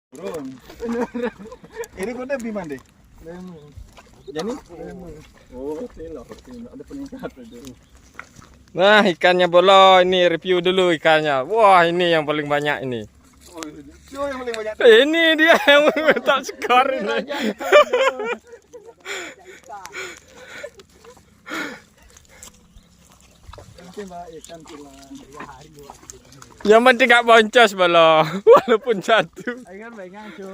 Burung. Ini kode biman deh. Jadi? Oh, telo. Ada peningkatan itu. Nah, ikannya Bolo, ini review dulu ikannya. Wah, ini yang paling banyak ini. Oh, itu yang paling banyak. Ini dia yang tak skor ini. Yang penting gak boncos Bolo, walaupun satu. Ayo kan cu.